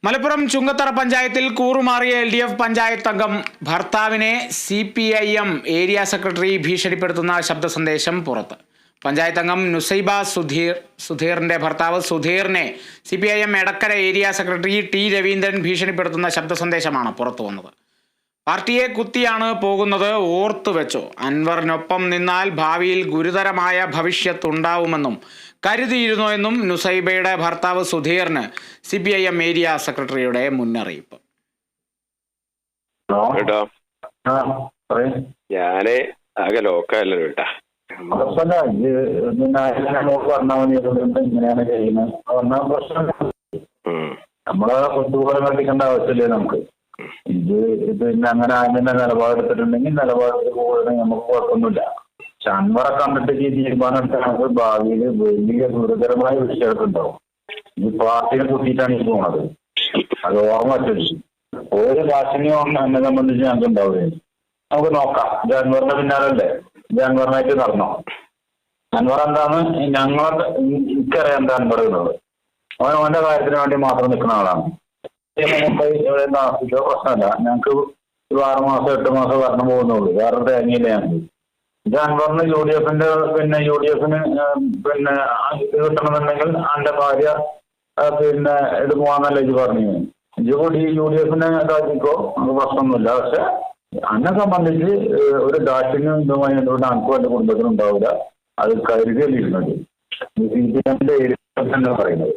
മലപ്പുറം ചുങ്കത്തറ പഞ്ചായത്തിൽ കൂറുമാറിയ LDF പഞ്ചായത്ത് അംഗം ഭർത്താവിനെ CPIM ഏരിയ സെക്രട്ടറി ഭീഷണിപ്പെടുത്തുന്ന ശബ്ദ സന്ദേശം പുറത്ത്. പഞ്ചായത്ത് അംഗം നുസൈബ സുധീറിന്റെ ഭർത്താവ് സുധീറിനെ CPIM Edakkara area secretary T Raveendran ഭീഷണിപ്പെടുത്തുന്ന ശബ്ദ സന്ദേശമാണ് പുറത്തു വന്നത്. പാർട്ടിയെ കുത്തിയാണ് പോകുന്നത്, ഓർത്തുവെച്ചോ. അൻവറിനൊപ്പം നിന്നാൽ ഭാവിയിൽ ഗുരുതരമായ ഭവിഷ്യത്തുണ്ടാവുമെന്നും കരുതിയിരുന്നു എന്നും നുസൈബയുടെ ഭർത്താവ് സുധീറിന് CPIM ഏരിയ സെക്രട്ടറിയുടെ മുന്നറിയിപ്പ്. ഞാന് ആകെ ലോക്കല്ലോ കേട്ടാ. നമ്മളെ കൊണ്ടുപോകാൻ കണ്ടിക്കേണ്ട ആവശ്യമില്ലേ നമുക്ക്. പിന്നെ അങ്ങനെ അതിന്റെ നിലപാടെടുത്തിട്ടുണ്ടെങ്കിൽ നിലപാടെടുത്ത് പോകുകയാണെങ്കിൽ നമുക്ക് കുഴപ്പമൊന്നുമില്ല. പക്ഷെ അൻവറെ കണ്ടിട്ട് ഈ തീരുമാനം എടുത്താൽ നമുക്ക് ഭാവിയിൽ വലിയ ഗുരുതരമായ വിഷയങ്ങളുണ്ടാവും. ഈ പാർട്ടിയെ കുത്തിയിട്ടാണ് ഈ പോണത്. അത് ഓർമ്മ വെച്ചത് ഒരു ഭാഷയും എന്നെ സംബന്ധിച്ച് ഞങ്ങൾക്ക് ഉണ്ടാവുകയും നമുക്ക് നോക്കാം. ഇത് അൻവറിന്റെ പിന്നാലല്ലേ, ഇത് അൻവറിനായിട്ട് നടന്നോ? അൻവർ എന്താന്ന് എനിക്കറിയാം എന്താ അൻവർ എന്നുള്ളത്. അവന്റെ കാര്യത്തിന് വേണ്ടി മാത്രം നിൽക്കുന്ന ആളാണ്. പ്രശ്നമല്ല, ഞങ്ങൾക്ക് 6 മാസം 8 മാസം ഭരണം പോകുന്നുള്ളൂ, വേറെ തേങ്ങയില്ല ഞങ്ങൾക്ക്. ഇത് അൻവറിന് UDF പിന്നെ UDFന് പിന്നെ ഇത് കിട്ടണമെന്നുണ്ടെങ്കിൽ എന്റെ ഭാര്യ പിന്നെ ഇത് പോകാന്നല്ല ഇത് പറഞ്ഞു. ഇത് കൂടി UDFനെ ഇതാക്കിക്കോ, നമുക്ക് പ്രശ്നമൊന്നുമില്ല. പക്ഷെ എന്നെ സംബന്ധിച്ച് ഒരു ദാക്ഷിണ്യം ഇതുമായി എന്തുകൊണ്ട് എനിക്കും എന്റെ കുടുംബത്തിനും ഉണ്ടാവില്ല. അത് കരുതിയല്ലിരുന്നത് CPIMന്റെ ഏരിയ തന്നെ പറയുന്നത്.